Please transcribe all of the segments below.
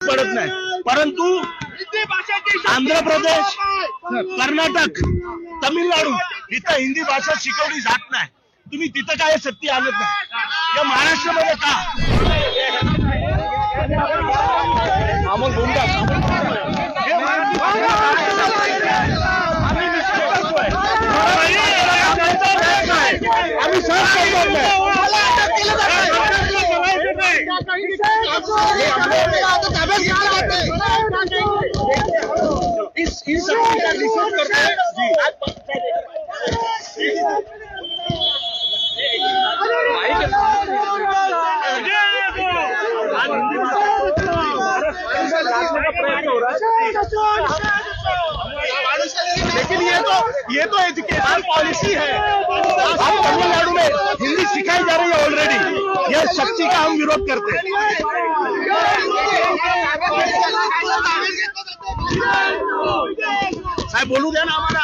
पडत नाही, परंतु आंध्र प्रदेश, कर्नाटक, तमिळनाडू इथं हिंदी भाषा शिकवली जात नाही. तुम्ही तिथं काय सत्य आणत नाही. या महाराष्ट्रामध्ये का आम्ही लेकिन ये तो एजुकेशन पॉलिसी है. अब तमिलनाडु में हिंदी सिखाई जा रही है ऑलरेडी. यह शक्ति का हम विरोध करते हैं. साहेब बोलू द्या ना आम्हाला.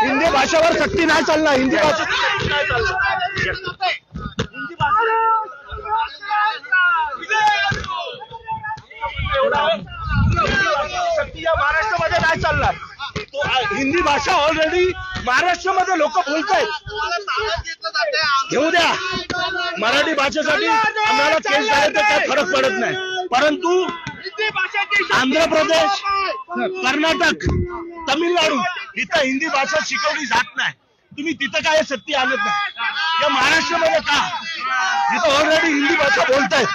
हिंदी भाषेवर सक्ती नाही चालणार. हिंदी भाषा सक्ती या महाराष्ट्रामध्ये नाही चालणार. हिंदी भाषा ऑलरेडी महाराष्ट्रामध्ये लोक बोलतायत. घेऊ द्या. मराठी भाषेसाठी आम्हाला केस झाले तर काय फरक पडत नाही, परंतु आंध्र प्रदेश, कर्नाटक, तमिळनाडू इथं हिंदी भाषा शिकवली जात नाही. तुम्ही तिथं काय सत्य आणत नाही. या महाराष्ट्रामध्ये का इथं ऑलरेडी हिंदी भाषा बोलतायत.